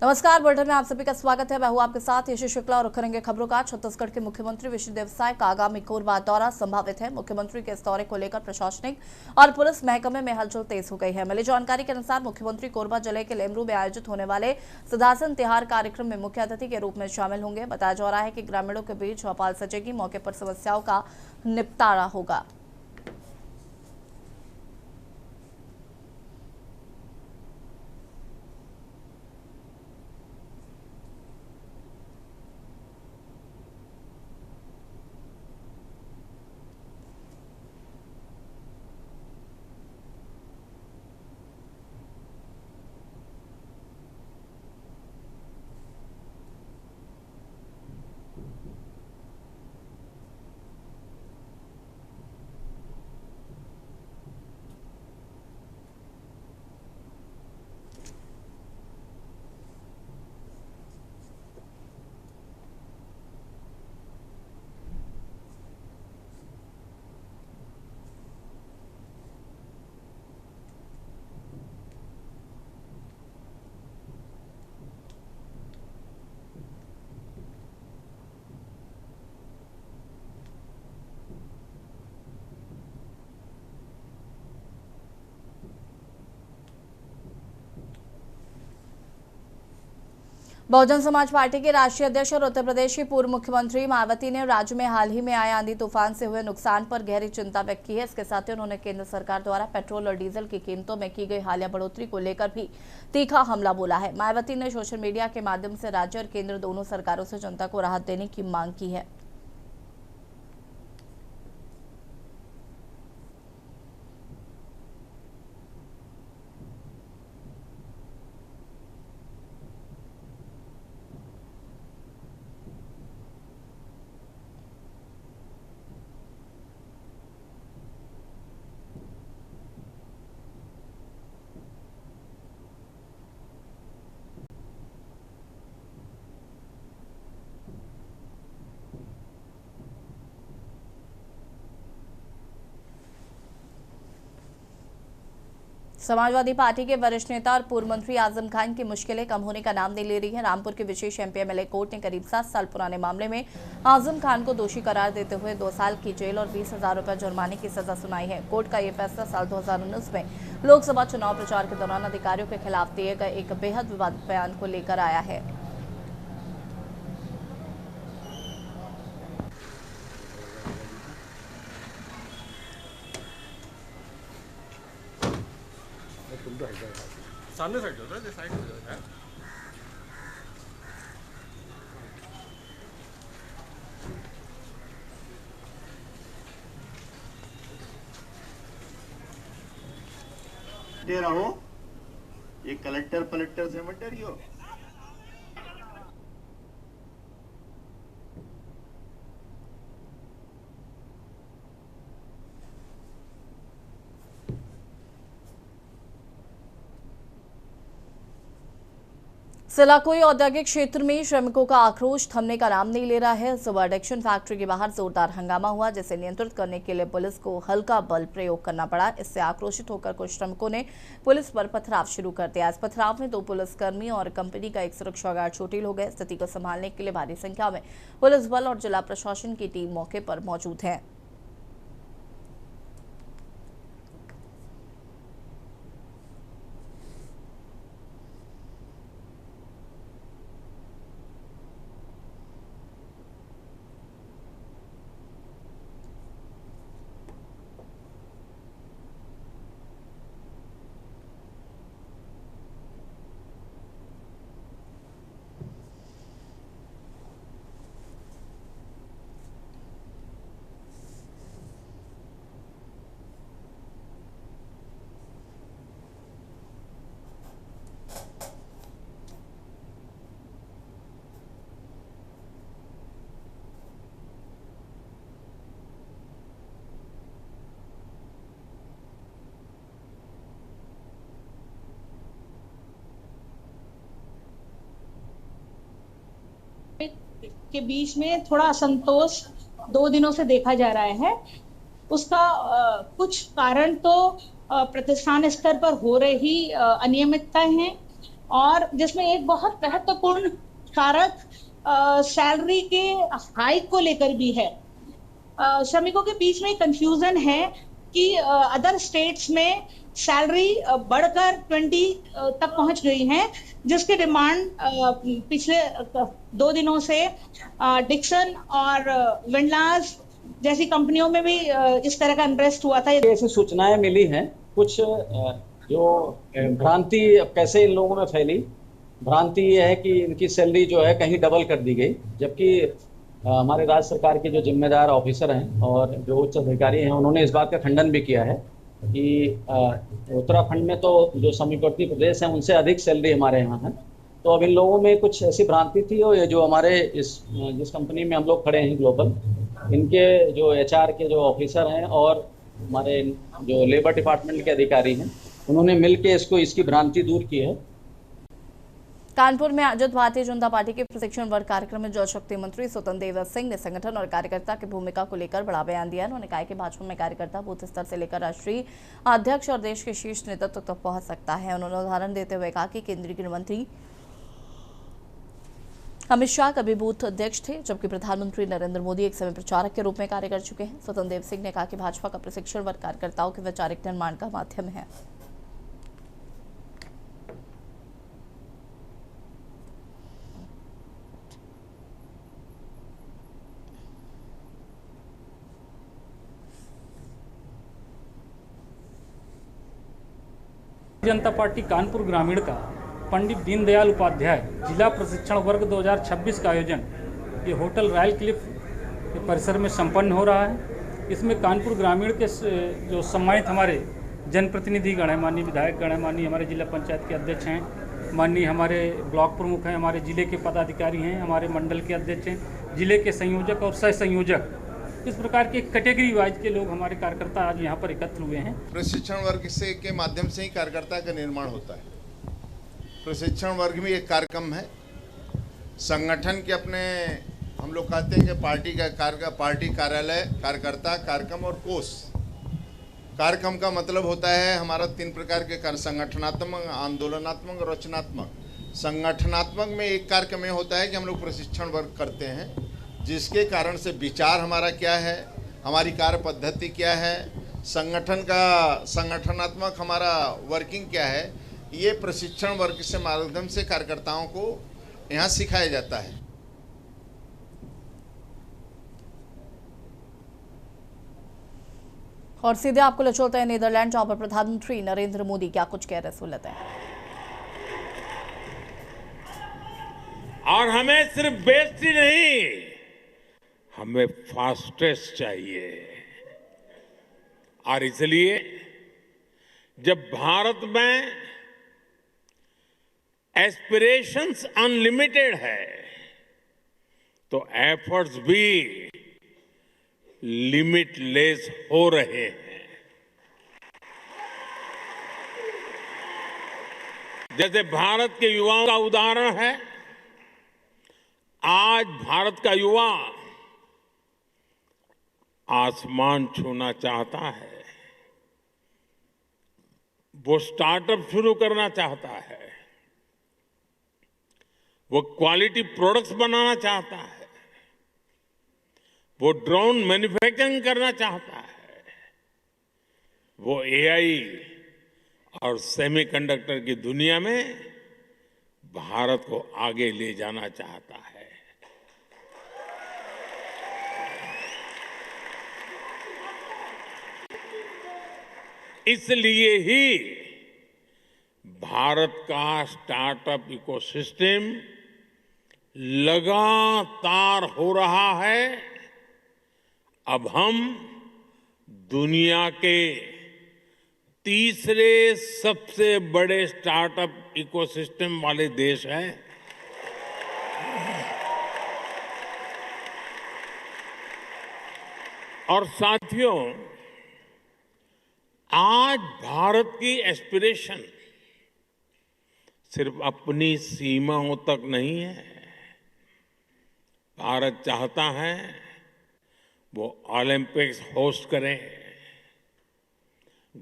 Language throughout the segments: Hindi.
नमस्कार, बुलेटिन में आप सभी का स्वागत है। मैं हूं आपके साथ यशी शुक्ला और करेंगे खबरों का। छत्तीसगढ़ के मुख्यमंत्री विष्णुदेव साय का आगामी कोरबा दौरा संभावित है। मुख्यमंत्री के इस दौरे को लेकर प्रशासनिक और पुलिस महकमे में हलचल तेज हो गई है। मिली जानकारी के अनुसार मुख्यमंत्री कोरबा जिले के लेमरू में आयोजित होने वाले सिद्धासन तिहार कार्यक्रम में मुख्य अतिथि के रूप में शामिल होंगे। बताया जा रहा है कि ग्रामीणों के बीच चौपाल सजेगी, मौके पर समस्याओं का निपटारा होगा। बहुजन समाज पार्टी के राष्ट्रीय अध्यक्ष और उत्तर प्रदेश की पूर्व मुख्यमंत्री मायावती ने राज्य में हाल ही में आए आंधी तूफान से हुए नुकसान पर गहरी चिंता व्यक्त की है। इसके साथ ही उन्होंने केंद्र सरकार द्वारा पेट्रोल और डीजल की कीमतों में की गई हालिया बढ़ोतरी को लेकर भी तीखा हमला बोला है। मायावती ने सोशल मीडिया के माध्यम से राज्य और केंद्र दोनों सरकारों से जनता को राहत देने की मांग की है। समाजवादी पार्टी के वरिष्ठ नेता और पूर्व मंत्री आजम खान की मुश्किलें कम होने का नाम नहीं ले रही हैं। रामपुर के विशेष एमपी एमएलए कोर्ट ने करीब 7 साल पुराने मामले में आजम खान को दोषी करार देते हुए 2 साल की जेल और 20,000 रुपए जुर्माने की सजा सुनाई है। कोर्ट का यह फैसला साल 2019 में लोकसभा चुनाव प्रचार के दौरान अधिकारियों के खिलाफ दिए गए एक बेहद विवादित बयान को लेकर आया है। सामने साइड होता है, साइड हो जाता है। दे रहा हूं, ये कलेक्टर पलेक्टर से मत डरियो। सिलाकोई औद्योगिक क्षेत्र में श्रमिकों का आक्रोश थमने का नाम नहीं ले रहा है। सुबह एडिक्शन फैक्ट्री के बाहर जोरदार हंगामा हुआ, जिसे नियंत्रित करने के लिए पुलिस को हल्का बल प्रयोग करना पड़ा। इससे आक्रोशित होकर कुछ श्रमिकों ने पुलिस पर पथराव शुरू कर दिया। इस पथराव में 2 पुलिसकर्मी और कंपनी का एक सुरक्षा गार्ड चोटिल हो गए। स्थिति को संभालने के लिए भारी संख्या में पुलिस बल और जिला प्रशासन की टीम मौके पर मौजूद है। के बीच में थोड़ा असंतोष 2 दिनों से देखा जा रहा है। उसका कुछ कारण तो प्रतिष्ठान स्तर पर हो रही अनियमितताएं हैं, और जिसमें एक बहुत महत्वपूर्ण कारक सैलरी के हाइक को लेकर भी है। श्रमिकों के बीच में कंफ्यूजन है कि अदर स्टेट्स में सैलरी बढ़कर 20 तक पहुंच गई है, जिसकी डिमांड पिछले 2 दिनों से डिक्सन और विंडलाज जैसी कंपनियों में भी इस तरह का इंटरेस्ट हुआ था। ऐसी सूचनाएं मिली हैं, कुछ जो भ्रांति कैसे इन लोगों में फैली। भ्रांति ये है कि इनकी सैलरी जो है कहीं डबल कर दी गई, जबकि हमारे राज्य सरकार के जो जिम्मेदार ऑफिसर हैं और जो उच्च अधिकारी हैं उन्होंने इस बात का खंडन भी किया है कि उत्तराखंड में तो जो समीपवर्ती प्रदेश हैं उनसे अधिक सैलरी हमारे यहाँ है। तो अब इन लोगों में कुछ ऐसी भ्रांति थी और ये जो हमारे जिस कंपनी में हम लोग खड़े हैं ग्लोबल, इनके जो एचआर के जो ऑफिसर हैं और हमारे जो लेबर डिपार्टमेंट के अधिकारी हैं उन्होंने मिलकर इसकी भ्रांति दूर की है। कानपुर में आयोजित भारतीय जनता पार्टी के प्रशिक्षण वर्ग कार्यक्रम में जल शक्ति मंत्री स्वतंत्र देव सिंह ने संगठन और कार्यकर्ता की भूमिका को लेकर बड़ा बयान दिया। उन्होंने कहा कि भाजपा में कार्यकर्ता बूथ स्तर से लेकर राष्ट्रीय अध्यक्ष और देश के शीर्ष नेतृत्व तक पहुंच सकता है। उन्होंने उदाहरण देते हुए कहा कि केंद्रीय गृह मंत्री अमित शाह कभी बूथ अध्यक्ष थे, जबकि प्रधानमंत्री नरेंद्र मोदी एक समय प्रचारक के रूप में कार्य कर चुके हैं। स्वतंत्र देव सिंह ने कहा कि भाजपा का प्रशिक्षण वर्ग कार्यकर्ताओं के वैचारिक निर्माण का माध्यम है। जनता पार्टी कानपुर ग्रामीण का पंडित दीनदयाल उपाध्याय जिला प्रशिक्षण वर्ग 2026 का आयोजन ये होटल रॉयल क्लिफ के परिसर में संपन्न हो रहा है। इसमें कानपुर ग्रामीण के जो सम्मानित हमारे जनप्रतिनिधि गण हैं, माननीय विधायक गण हैं, माननीय हमारे जिला पंचायत के अध्यक्ष हैं, माननीय हमारे ब्लॉक प्रमुख हैं, हमारे जिले के पदाधिकारी हैं, हमारे मंडल के अध्यक्ष हैं, जिले के संयोजक और सह संयोजक, इस प्रकार के कैटेगरी वाइज के लोग हमारे कार्यकर्ता आज यहाँ पर एकत्र हुए हैं। प्रशिक्षण वर्ग से के माध्यम से ही कार्यकर्ता का निर्माण होता है। प्रशिक्षण वर्ग भी एक कार्यक्रम है। संगठन के अपने हम लोग कहते हैं कि पार्टी कार्यालय, कार्यकर्ता, कार्यक्रम और कोष। कार्यक्रम का मतलब होता है हमारा 3 प्रकार के कार्य: संगठनात्मक, आंदोलनात्मक और रचनात्मक। संगठनात्मक में एक कार्यक्रम में होता है कि हम लोग प्रशिक्षण वर्ग करते हैं, जिसके कारण से विचार हमारा क्या है, हमारी कार्य पद्धति क्या है, संगठन का संगठनात्मक हमारा वर्किंग क्या है, ये प्रशिक्षण वर्ग के माध्यम से कार्यकर्ताओं को यहाँ सिखाया जाता है। और सीधे आपको ले चलते हैं नीदरलैंड, जहां पर प्रधानमंत्री नरेंद्र मोदी क्या कुछ कह रहे सुनते हैं। और हमें सिर्फ बेस्ट ही नहीं, हमें फास्टेस्ट चाहिए। और इसलिए जब भारत में एस्पिरेशंस अनलिमिटेड है तो एफर्ट्स भी लिमिटलेस हो रहे हैं। जैसे भारत के युवाओं का उदाहरण है, आज भारत का युवा आसमान छूना चाहता है, वो स्टार्टअप शुरू करना चाहता है, वो क्वालिटी प्रोडक्ट्स बनाना चाहता है, वो ड्रोन मैन्युफैक्चरिंग करना चाहता है, वो एआई और सेमीकंडक्टर की दुनिया में भारत को आगे ले जाना चाहता है। इसलिए ही भारत का स्टार्टअप इकोसिस्टम लगातार हो रहा है। अब हम दुनिया के तीसरे सबसे बड़े स्टार्टअप इकोसिस्टम वाले देश हैं। और साथियों, आज भारत की एस्पिरेशन सिर्फ अपनी सीमाओं तक नहीं है। भारत चाहता है वो ओलंपिक्स होस्ट करे,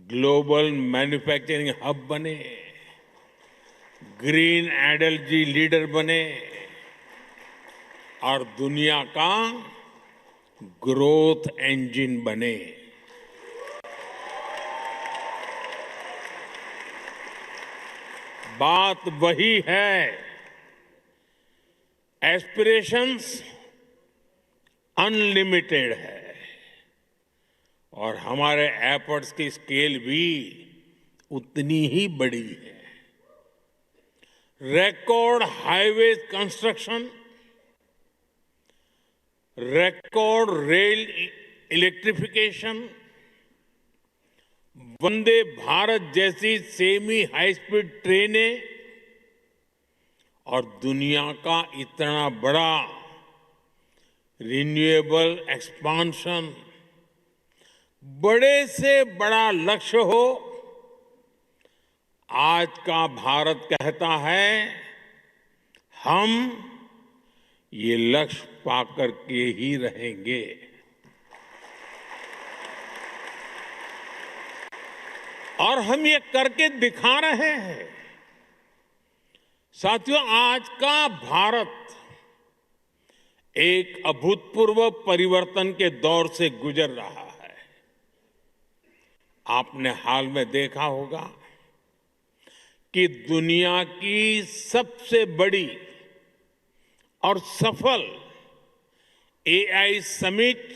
ग्लोबल मैन्युफैक्चरिंग हब बने, ग्रीन एनर्जी लीडर बने और दुनिया का ग्रोथ इंजन बने। बात वही है, एस्पिरेशंस अनलिमिटेड है और हमारे एफर्ट्स की स्केल भी उतनी ही बड़ी है। Record highway construction, record rail electrification, Vande Bharat जैसी सेमी हाई स्पीड ट्रेनें और दुनिया का इतना बड़ा रिन्यूएबल एक्सपांशन, बड़े से बड़ा लक्ष्य हो, आज का भारत कहता है हम ये लक्ष्य पाकर के ही रहेंगे। और हम ये करके दिखा रहे हैं। साथियों, आज का भारत एक अभूतपूर्व परिवर्तन के दौर से गुजर रहा है। आपने हाल में देखा होगा कि दुनिया की सबसे बड़ी और सफल एआई समिट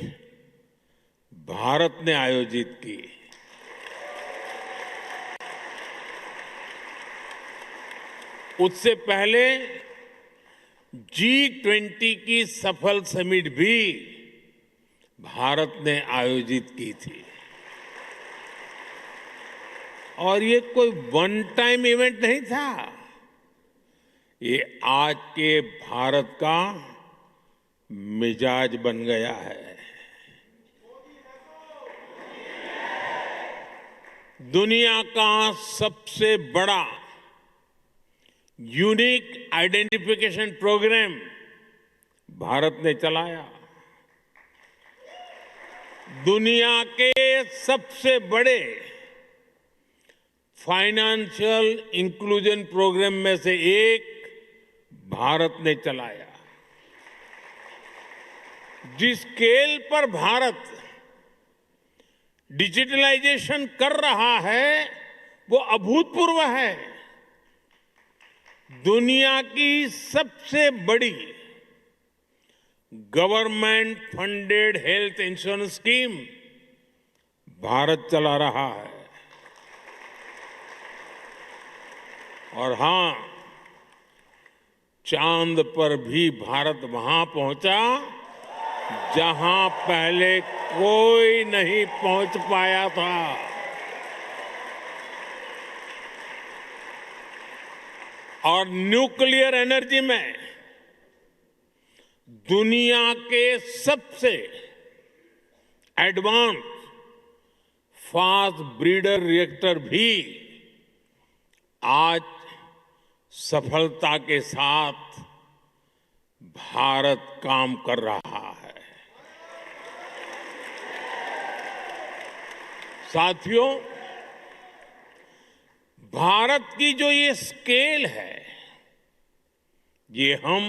भारत ने आयोजित की। उससे पहले G20 की सफल समिट भी भारत ने आयोजित की थी। और ये कोई वन टाइम इवेंट नहीं था, ये आज के भारत का मिजाज बन गया है। दुनिया का सबसे बड़ा यूनिक आइडेंटिफिकेशन प्रोग्राम भारत ने चलाया। दुनिया के सबसे बड़े फाइनेंशियल इंक्लूजन प्रोग्राम में से एक भारत ने चलाया। जिस स्केल पर भारत डिजिटलाइजेशन कर रहा है वो अभूतपूर्व है। दुनिया की सबसे बड़ी government funded health insurance scheme Bharat चला रहा है। और हां, चांद पर भी भारत वहां पहुंचा जहां पहले कोई नहीं पहुंच पाया था। और न्यूक्लियर एनर्जी में दुनिया के सबसे एडवांस फास्ट ब्रीडर रिएक्टर भी आज सफलता के साथ भारत काम कर रहा है। साथियों, भारत की जो ये स्केल है, ये हम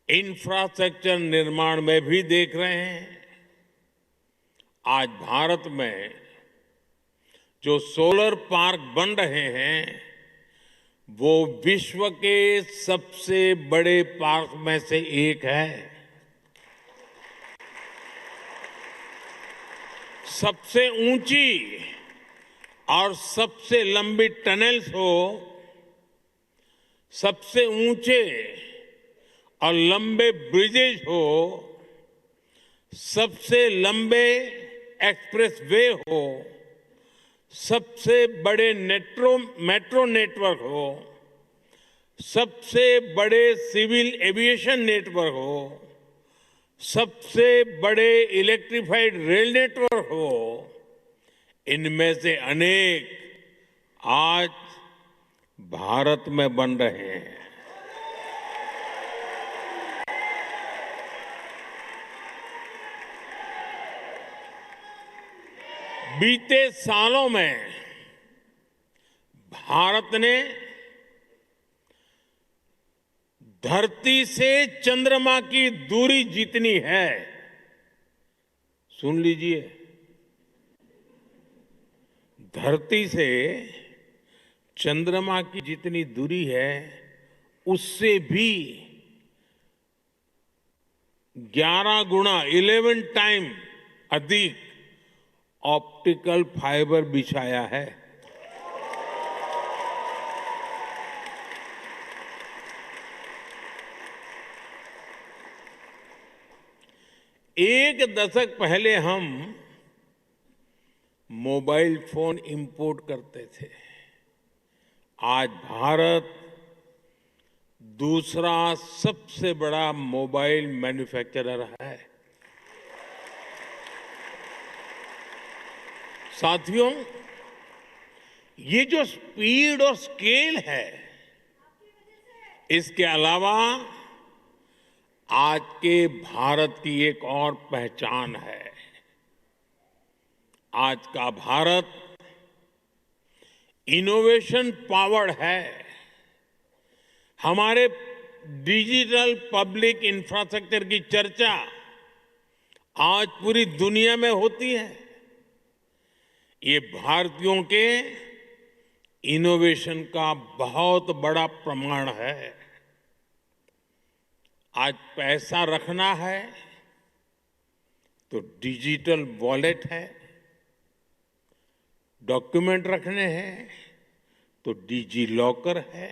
इंफ्रास्ट्रक्चर निर्माण में भी देख रहे हैं। आज भारत में जो सोलर पार्क बन रहे हैं वो विश्व के सबसे बड़े पार्क में से एक है। सबसे ऊंची और सबसे लंबी टनल्स हो, सबसे ऊंचे और लंबे ब्रिजेज हो, सबसे लंबे एक्सप्रेस वे हो, सबसे बड़े मेट्रो नेटवर्क हो, सबसे बड़े सिविल एविएशन नेटवर्क हो, सबसे बड़े इलेक्ट्रिफाइड रेल नेटवर्क हो, इनमें से अनेक आज भारत में बन रहे हैं। बीते सालों में भारत ने धरती से चंद्रमा की दूरी जितनी है, सुन लीजिए, धरती से चंद्रमा की जितनी दूरी है उससे भी 11 गुना 11 टाइम अधिक ऑप्टिकल फाइबर बिछाया है। एक दशक पहले हम मोबाइल फोन इंपोर्ट करते थे। आज भारत दूसरा सबसे बड़ा मोबाइल मैन्युफैक्चरर है। साथियों, ये जो स्पीड और स्केल है, इसके अलावा आज के भारत की एक और पहचान है। आज का भारत इनोवेशन पावर्ड है। हमारे डिजिटल पब्लिक इंफ्रास्ट्रक्चर की चर्चा आज पूरी दुनिया में होती है। ये भारतीयों के इनोवेशन का बहुत बड़ा प्रमाण है। आज पैसा रखना है तो डिजिटल वॉलेट है, डॉक्यूमेंट रखने हैं तो डिजी लॉकर है,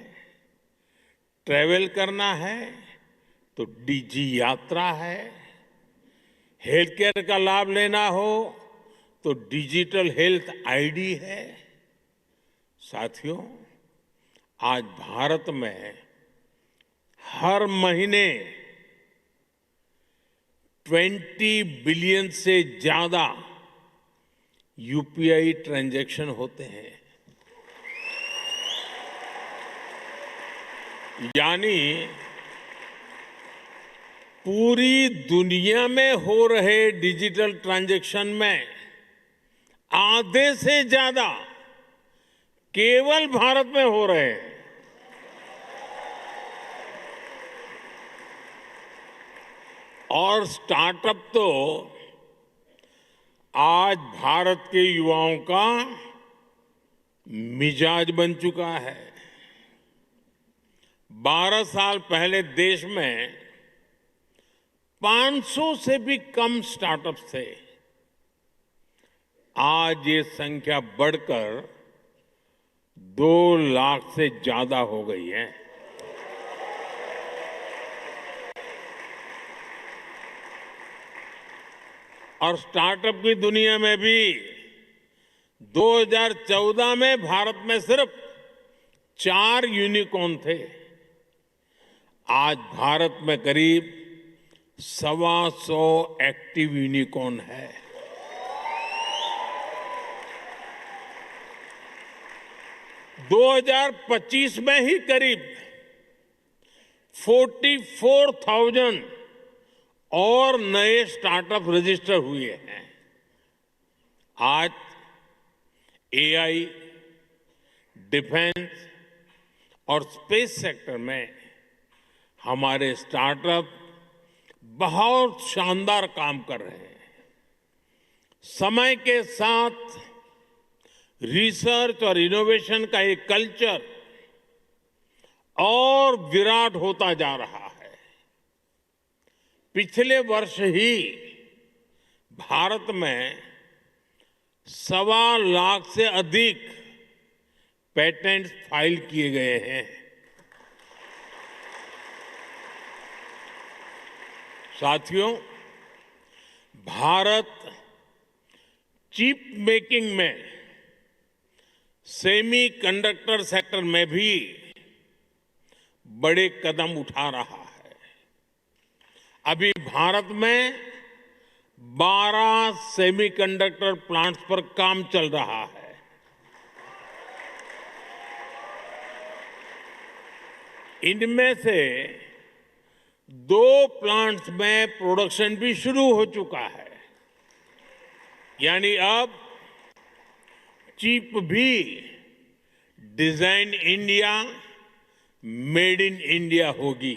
ट्रैवल करना है तो डिजी यात्रा है, हेल्थ केयर का लाभ लेना हो तो डिजिटल हेल्थ आईडी है। साथियों, आज भारत में हर महीने 20 बिलियन से ज्यादा यूपीआई ट्रांजैक्शन होते हैं। यानी पूरी दुनिया में हो रहे डिजिटल ट्रांजैक्शन में आधे से ज्यादा केवल भारत में हो रहे हैं। और स्टार्टअप तो आज भारत के युवाओं का मिजाज बन चुका है। 12 साल पहले देश में 500 से भी कम स्टार्टअप्स थे। आज ये संख्या बढ़कर 2 लाख से ज्यादा हो गई है। और स्टार्टअप की दुनिया में भी 2014 में भारत में सिर्फ 4 यूनिकॉर्न थे। आज भारत में करीब 125 एक्टिव यूनिकॉर्न है। दो 2025 में ही करीब 44,000 और नए स्टार्टअप रजिस्टर हुए हैं। आज एआई, डिफेंस और स्पेस सेक्टर में हमारे स्टार्टअप बहुत शानदार काम कर रहे हैं। समय के साथ रिसर्च और इनोवेशन का एक कल्चर और विराट होता जा रहा है। पिछले वर्ष ही भारत में 1.25 लाख से अधिक पेटेंट फाइल किए गए हैं। साथियों, भारत चिप मेकिंग में, सेमी कंडक्टर सेक्टर में भी बड़े कदम उठा रहा है। अभी भारत में 12 सेमीकंडक्टर प्लांट्स पर काम चल रहा है। इनमें से 2 प्लांट्स में प्रोडक्शन भी शुरू हो चुका है। यानी अब चिप भी design India, made in India होगी।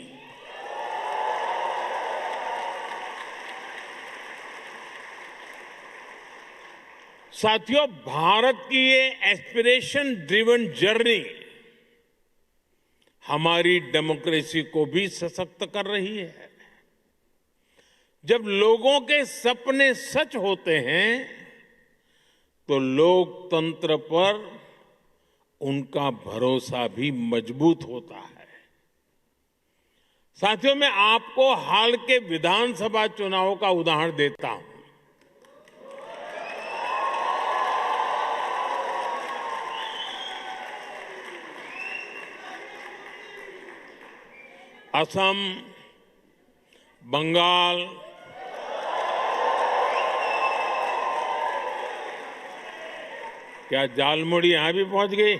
साथियों, भारत की ये एस्पिरेशन ड्रिवन जर्नी हमारी डेमोक्रेसी को भी सशक्त कर रही है। जब लोगों के सपने सच होते हैं तो लोकतंत्र पर उनका भरोसा भी मजबूत होता है। साथियों, मैं आपको हाल के विधानसभा चुनाव का उदाहरण देता हूं। असम, बंगाल, क्या जालमुड़ी यहां भी पहुंच गई?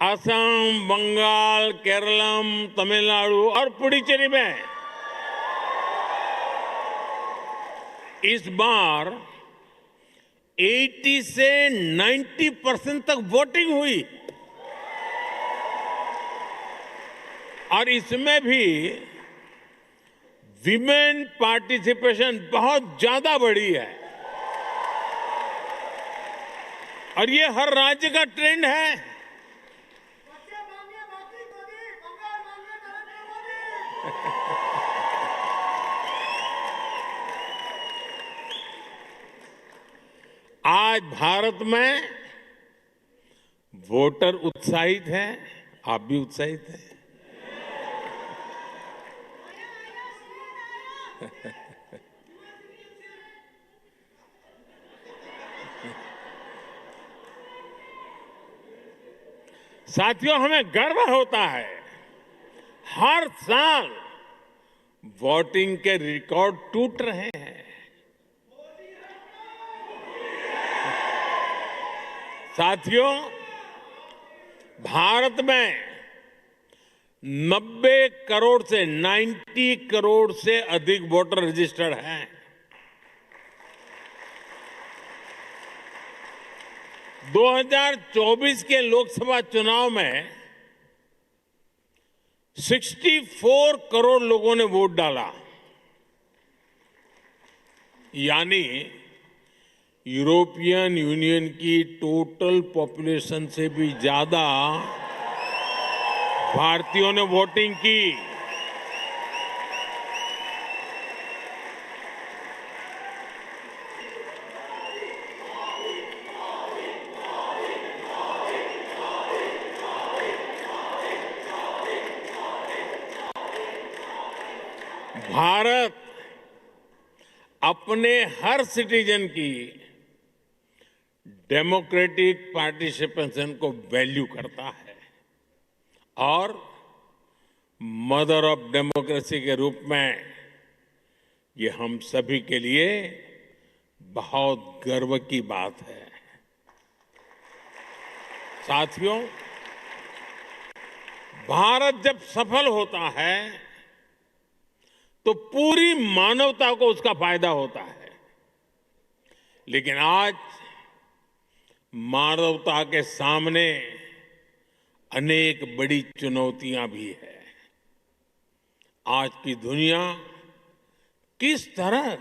असम, बंगाल, केरलम, तमिलनाडु और पुडुचेरी में इस बार 80 से 90% तक वोटिंग हुई और इसमें भी विमेन पार्टिसिपेशन बहुत ज्यादा बढ़ी है और ये हर राज्य का ट्रेंड है। आज भारत में वोटर उत्साहित हैं, आप भी उत्साहित हैं। साथियों, हमें गर्व होता है हर साल वोटिंग के रिकॉर्ड टूट रहे हैं। साथियों, भारत में 90 करोड़ से 90 करोड़ से अधिक वोटर रजिस्टर्ड हैं। - 2024 के लोकसभा चुनाव में 64 करोड़ लोगों ने वोट डाला, यानी यूरोपियन यूनियन की टोटल पॉपुलेशन से भी ज्यादा भारतीयों ने वोटिंग की। भारत अपने हर सिटीजन की डेमोक्रेटिक पार्टिसिपेशन को वैल्यू करता है और मदर ऑफ डेमोक्रेसी के रूप में ये हम सभी के लिए बहुत गर्व की बात है। साथियों, भारत जब सफल होता है तो पूरी मानवता को उसका फायदा होता है, लेकिन आज मानवता के सामने अनेक बड़ी चुनौतियां भी है। आज की दुनिया किस तरह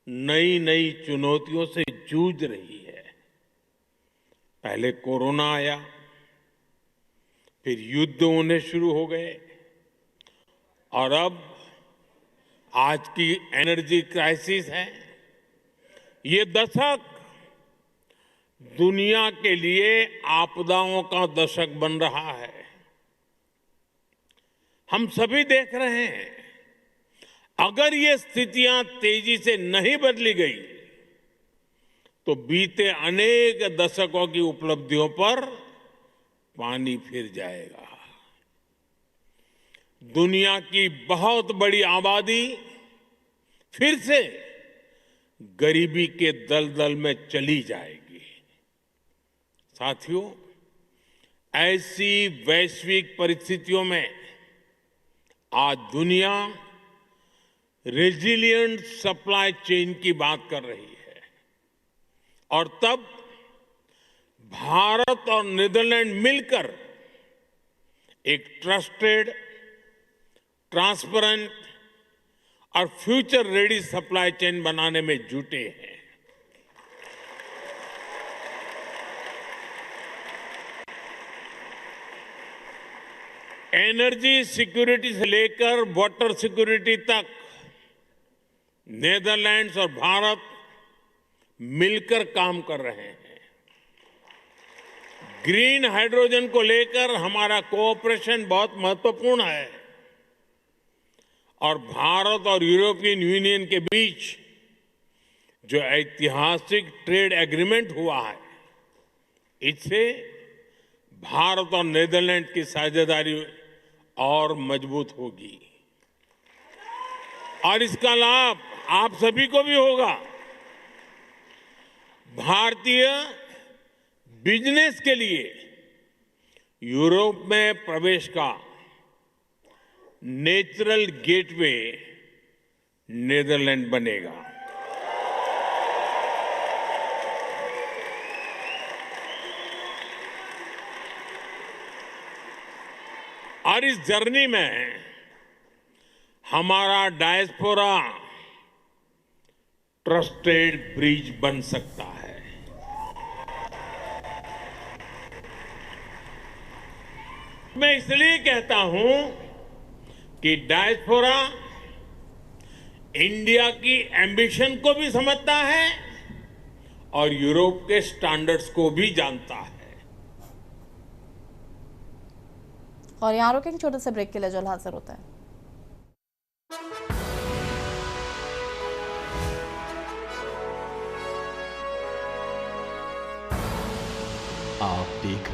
नई नई चुनौतियों से जूझ रही है। पहले कोरोना आया, फिर युद्ध होने शुरू हो गए और अब आज की एनर्जी क्राइसिस है। ये दशक दुनिया के लिए आपदाओं का दशक बन रहा है। हम सभी देख रहे हैं, अगर ये स्थितियां तेजी से नहीं बदली गई तो बीते अनेक दशकों की उपलब्धियों पर पानी फिर जाएगा। दुनिया की बहुत बड़ी आबादी फिर से गरीबी के दलदल में चली जाएगी। साथियों, ऐसी वैश्विक परिस्थितियों में आज दुनिया रेजिलिएंट सप्लाई चेन की बात कर रही है और तब भारत और नीदरलैंड मिलकर एक ट्रस्टेड, ट्रांसपेरेंट और फ्यूचर रेडी सप्लाई चेन बनाने में जुटे हैं। एनर्जी सिक्योरिटी से लेकर वाटर सिक्योरिटी तक नेदरलैंड्स और भारत मिलकर काम कर रहे हैं। ग्रीन हाइड्रोजन को लेकर हमारा कोऑपरेशन बहुत महत्वपूर्ण है और भारत और यूरोपियन यूनियन के बीच जो ऐतिहासिक ट्रेड एग्रीमेंट हुआ है, इससे भारत और नीदरलैंड की साझेदारी और मजबूत होगी और इसका लाभ आप सभी को भी होगा। भारतीय बिजनेस के लिए यूरोप में प्रवेश का नेचुरल गेटवे नीदरलैंड बनेगा। और इस जर्नी में हमारा डायस्पोरा ट्रस्टेड ब्रिज बन सकता है। मैं इसलिए कहता हूं कि डायस्पोरा इंडिया की एम्बिशन को भी समझता है और यूरोप के स्टैंडर्ड्स को भी जानता है। और यहाँ रुकेंगे छोटे से ब्रेक के लिए, जल्द हाजिर होता है। आप देख